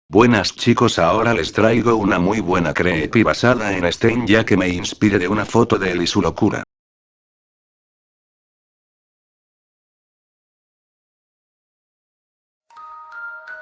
Buenas chicos, ahora les traigo una muy buena creepy basada en Stein, ya que me inspiré de una foto de él y su locura.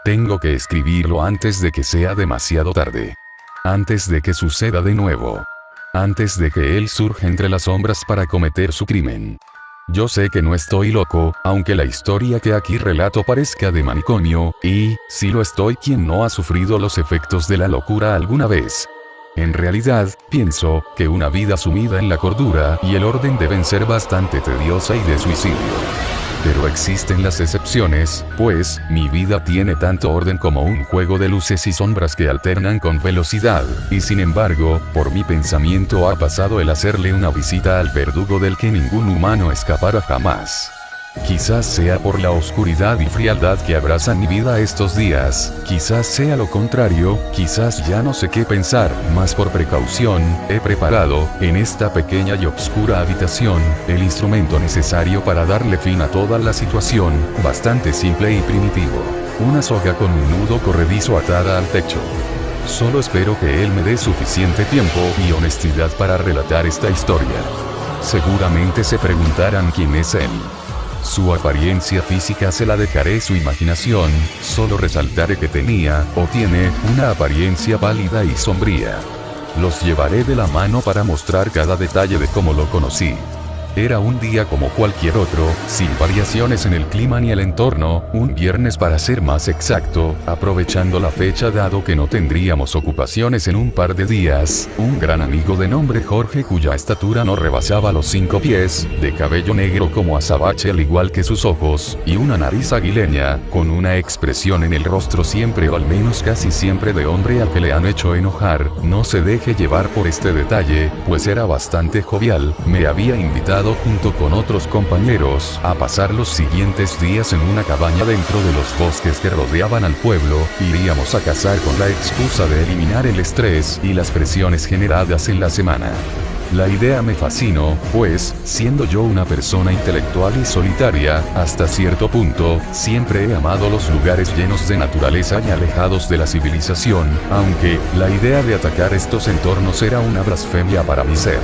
Tengo que escribirlo antes de que sea demasiado tarde. Antes de que suceda de nuevo. Antes de que él surja entre las sombras para cometer su crimen. Yo sé que no estoy loco, aunque la historia que aquí relato parezca de manicomio, y, si lo estoy, ¿quién no ha sufrido los efectos de la locura alguna vez? En realidad, pienso, que una vida sumida en la cordura y el orden deben ser bastante tediosa y de suicidio. Pero existen las excepciones, pues, mi vida tiene tanto orden como un juego de luces y sombras que alternan con velocidad, y sin embargo, por mi pensamiento ha pasado el hacerle una visita al verdugo del que ningún humano escapará jamás. Quizás sea por la oscuridad y frialdad que abraza mi vida estos días, quizás sea lo contrario, quizás ya no sé qué pensar, mas por precaución, he preparado, en esta pequeña y oscura habitación, el instrumento necesario para darle fin a toda la situación, bastante simple y primitivo. Una soga con un nudo corredizo atada al techo. Solo espero que él me dé suficiente tiempo y honestidad para relatar esta historia. Seguramente se preguntarán quién es él. Su apariencia física se la dejaré a su imaginación, solo resaltaré que tenía, o tiene, una apariencia pálida y sombría. Los llevaré de la mano para mostrar cada detalle de cómo lo conocí. Era un día como cualquier otro, sin variaciones en el clima ni el entorno, un viernes para ser más exacto, aprovechando la fecha dado que no tendríamos ocupaciones en un par de días, un gran amigo de nombre Jorge, cuya estatura no rebasaba los 5 pies, de cabello negro como azabache al igual que sus ojos, y una nariz aguileña, con una expresión en el rostro siempre o al menos casi siempre de hombre al que le han hecho enojar, no se deje llevar por este detalle, pues era bastante jovial, me había invitado junto con otros compañeros a pasar los siguientes días en una cabaña dentro de los bosques que rodeaban al pueblo. Iríamos a cazar con la excusa de eliminar el estrés y las presiones generadas en la semana. La idea me fascinó, pues, siendo yo una persona intelectual y solitaria, hasta cierto punto, siempre he amado los lugares llenos de naturaleza y alejados de la civilización, aunque, la idea de atacar estos entornos era una blasfemia para mi ser.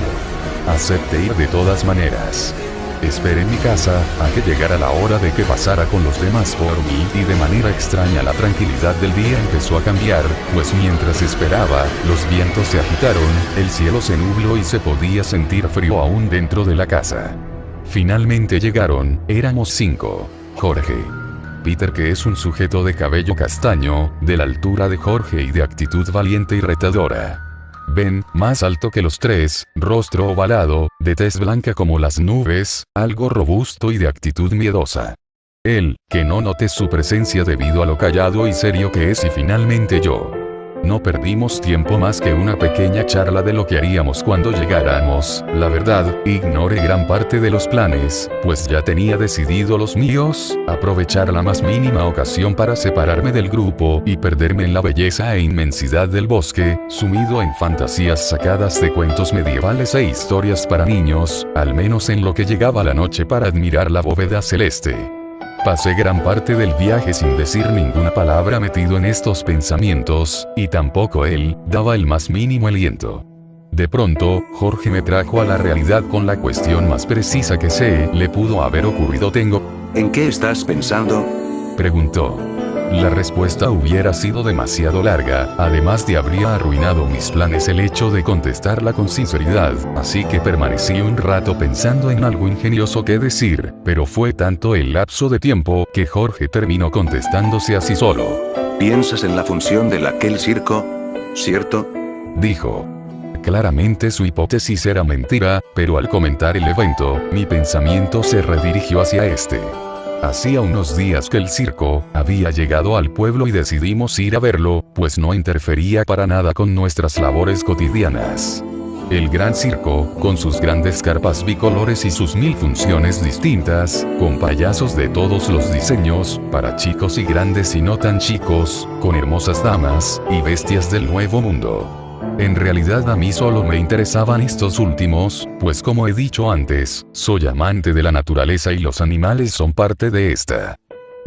Acepté ir de todas maneras. Esperé en mi casa, a que llegara la hora de que pasara con los demás por mí, y de manera extraña la tranquilidad del día empezó a cambiar, pues mientras esperaba, los vientos se agitaron, el cielo se nubló y se podía sentir frío aún dentro de la casa. Finalmente llegaron, éramos 5. Jorge. Peter, que es un sujeto de cabello castaño, de la altura de Jorge y de actitud valiente y retadora. Ben, más alto que los 3, rostro ovalado, de tez blanca como las nubes, algo robusto y de actitud miedosa. Él, que no noté su presencia debido a lo callado y serio que es, y finalmente yo. No perdimos tiempo más que una pequeña charla de lo que haríamos cuando llegáramos. La verdad, ignoré gran parte de los planes, pues ya tenía decidido los míos, aprovechar la más mínima ocasión para separarme del grupo y perderme en la belleza e inmensidad del bosque, sumido en fantasías sacadas de cuentos medievales e historias para niños, al menos en lo que llegaba la noche para admirar la bóveda celeste. Pasé gran parte del viaje sin decir ninguna palabra metido en estos pensamientos, y tampoco él daba el más mínimo aliento. De pronto, Jorge me trajo a la realidad con la cuestión más precisa que se le pudo haber ocurrido. ¿En qué estás pensando?, preguntó. La respuesta hubiera sido demasiado larga, además de habría arruinado mis planes el hecho de contestarla con sinceridad, así que permanecí un rato pensando en algo ingenioso que decir, pero fue tanto el lapso de tiempo que Jorge terminó contestándose así solo. ¿Piensas en la función de aquel circo?, ¿cierto?, dijo. Claramente su hipótesis era mentira, pero al comentar el evento, mi pensamiento se redirigió hacia este. Hacía unos días que el circo había llegado al pueblo y decidimos ir a verlo, pues no interfería para nada con nuestras labores cotidianas. El gran circo, con sus grandes carpas bicolores y sus 1000 funciones distintas, con payasos de todos los diseños, para chicos y grandes y no tan chicos, con hermosas damas y bestias del nuevo mundo. En realidad a mí solo me interesaban estos últimos, pues como he dicho antes, soy amante de la naturaleza y los animales son parte de esta.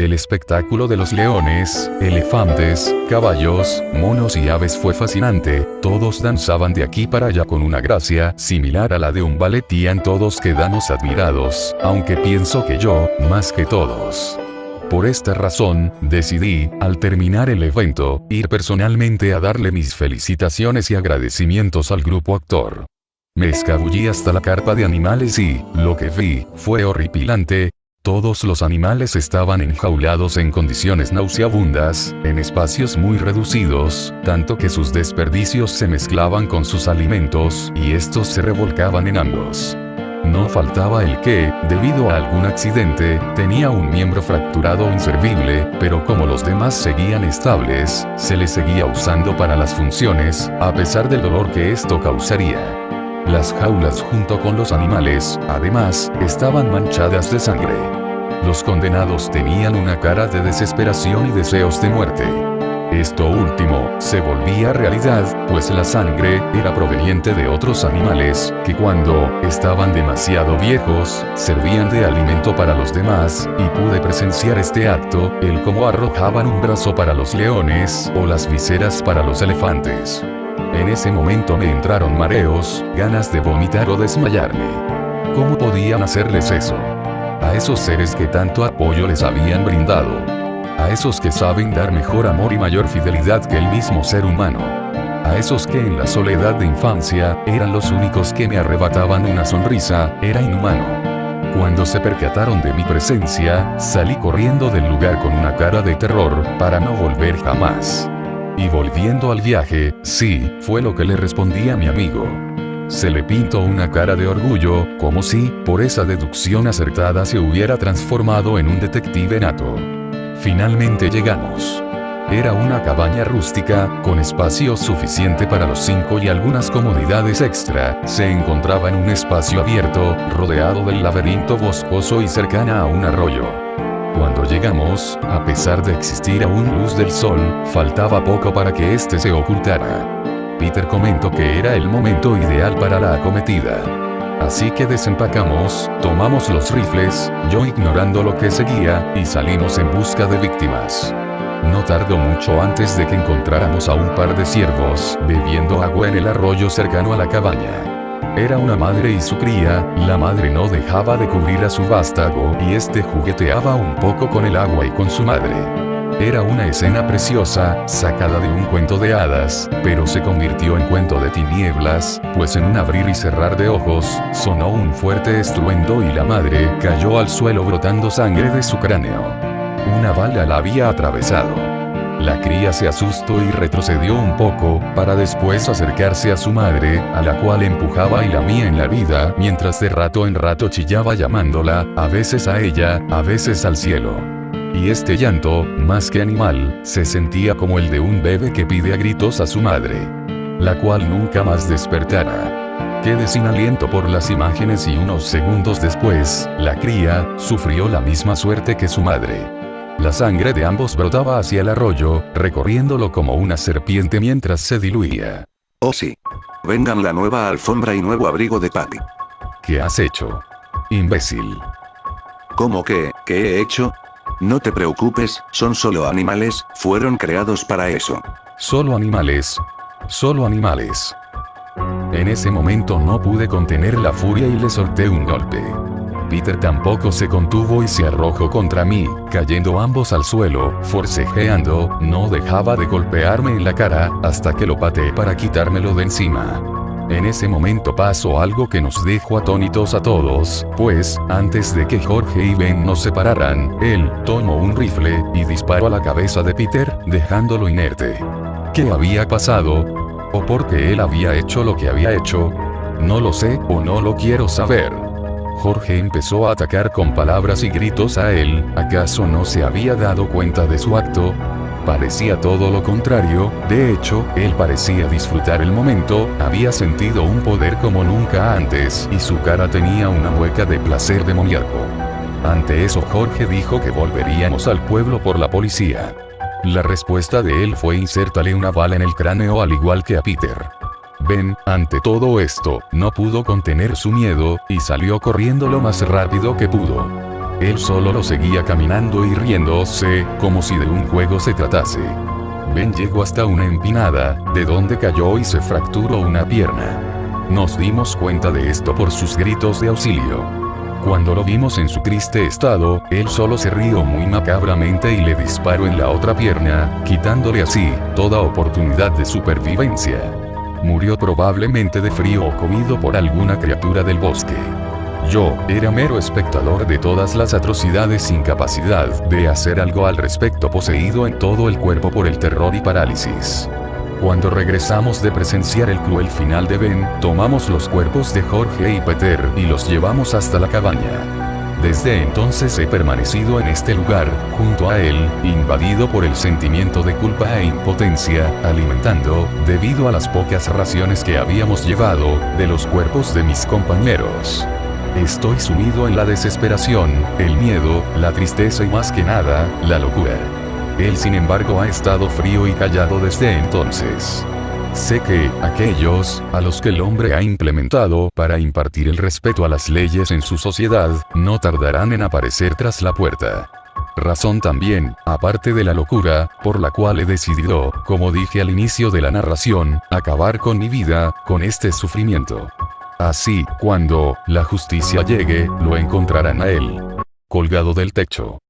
El espectáculo de los leones, elefantes, caballos, monos y aves fue fascinante, todos danzaban de aquí para allá con una gracia similar a la de un ballet y todos quedamos admirados, aunque pienso que yo, más que todos. Por esta razón, decidí, al terminar el evento, ir personalmente a darle mis felicitaciones y agradecimientos al grupo actor. Me escabullí hasta la carpa de animales y, lo que vi, fue horripilante. Todos los animales estaban enjaulados en condiciones nauseabundas, en espacios muy reducidos, tanto que sus desperdicios se mezclaban con sus alimentos, y estos se revolcaban en ambos. No faltaba el que, debido a algún accidente, tenía un miembro fracturado o inservible, pero como los demás seguían estables, se le seguía usando para las funciones, a pesar del dolor que esto causaría. Las jaulas junto con los animales, además, estaban manchadas de sangre. Los condenados tenían una cara de desesperación y deseos de muerte. Esto último se volvía realidad, pues la sangre era proveniente de otros animales, que cuando estaban demasiado viejos, servían de alimento para los demás, y pude presenciar este acto, el cómo arrojaban un brazo para los leones, o las viseras para los elefantes. En ese momento me entraron mareos, ganas de vomitar o desmayarme. ¿Cómo podían hacerles eso? A esos seres que tanto apoyo les habían brindado. A esos que saben dar mejor amor y mayor fidelidad que el mismo ser humano. A esos que en la soledad de infancia, eran los únicos que me arrebataban una sonrisa, era inhumano. Cuando se percataron de mi presencia, salí corriendo del lugar con una cara de terror, para no volver jamás. Y volviendo al viaje, sí, fue lo que le respondí a mi amigo. Se le pintó una cara de orgullo, como si, por esa deducción acertada se hubiera transformado en un detective nato. Finalmente llegamos. Era una cabaña rústica, con espacio suficiente para los 5 y algunas comodidades extra. Se encontraba en un espacio abierto, rodeado del laberinto boscoso y cercana a un arroyo. Cuando llegamos, a pesar de existir aún luz del sol, faltaba poco para que éste se ocultara. Peter comentó que era el momento ideal para la acometida. Así que desempacamos, tomamos los rifles, yo ignorando lo que seguía, y salimos en busca de víctimas. No tardó mucho antes de que encontráramos a un par de ciervos, bebiendo agua en el arroyo cercano a la cabaña. Era una madre y su cría, la madre no dejaba de cubrir a su vástago, y este jugueteaba un poco con el agua y con su madre. Era una escena preciosa, sacada de un cuento de hadas, pero se convirtió en cuento de tinieblas, pues en un abrir y cerrar de ojos, sonó un fuerte estruendo y la madre cayó al suelo brotando sangre de su cráneo. Una bala la había atravesado. La cría se asustó y retrocedió un poco, para después acercarse a su madre, a la cual empujaba y lamía en la vida, mientras de rato en rato chillaba llamándola, a veces a ella, a veces al cielo. Y este llanto, más que animal, se sentía como el de un bebé que pide a gritos a su madre, la cual nunca más despertara. Quedé sin aliento por las imágenes y unos segundos después, la cría sufrió la misma suerte que su madre. La sangre de ambos brotaba hacia el arroyo, recorriéndolo como una serpiente mientras se diluía. Oh sí. Vengan la nueva alfombra y nuevo abrigo de papi. ¿Qué has hecho? Imbécil. ¿Cómo que, qué he hecho? No te preocupes, son solo animales, fueron creados para eso. Solo animales. Solo animales. En ese momento no pude contener la furia y le solté un golpe. Peter tampoco se contuvo y se arrojó contra mí, cayendo ambos al suelo, forcejeando, no dejaba de golpearme en la cara, hasta que lo pateé para quitármelo de encima. En ese momento pasó algo que nos dejó atónitos a todos, pues, antes de que Jorge y Ben nos separaran, él tomó un rifle y disparó a la cabeza de Peter, dejándolo inerte. ¿Qué había pasado? ¿O por qué él había hecho lo que había hecho? No lo sé, o no lo quiero saber. Jorge empezó a atacar con palabras y gritos a él, ¿acaso no se había dado cuenta de su acto? Parecía todo lo contrario, de hecho, él parecía disfrutar el momento, había sentido un poder como nunca antes, y su cara tenía una mueca de placer demoníaco. Ante eso Jorge dijo que volveríamos al pueblo por la policía. La respuesta de él fue insértale una bala en el cráneo al igual que a Peter. Ben, ante todo esto, no pudo contener su miedo, y salió corriendo lo más rápido que pudo. Él solo lo seguía caminando y riéndose, como si de un juego se tratase. Ben llegó hasta una empinada, de donde cayó y se fracturó una pierna. Nos dimos cuenta de esto por sus gritos de auxilio. Cuando lo vimos en su triste estado, él solo se rió muy macabramente y le disparó en la otra pierna, quitándole así toda oportunidad de supervivencia. Murió probablemente de frío o comido por alguna criatura del bosque. Yo era mero espectador de todas las atrocidades sin capacidad de hacer algo al respecto, poseído en todo el cuerpo por el terror y parálisis. Cuando regresamos de presenciar el cruel final de Ben, tomamos los cuerpos de Jorge y Peter y los llevamos hasta la cabaña. Desde entonces he permanecido en este lugar, junto a él, invadido por el sentimiento de culpa e impotencia, alimentando, debido a las pocas raciones que habíamos llevado, de los cuerpos de mis compañeros. Estoy sumido en la desesperación, el miedo, la tristeza y más que nada, la locura. Él sin embargo ha estado frío y callado desde entonces. Sé que, aquellos, a los que el hombre ha implementado para impartir el respeto a las leyes en su sociedad, no tardarán en aparecer tras la puerta. Razón también, aparte de la locura, por la cual he decidido, como dije al inicio de la narración, acabar con mi vida, con este sufrimiento. Así, cuando la justicia llegue, lo encontrarán a él colgado del techo.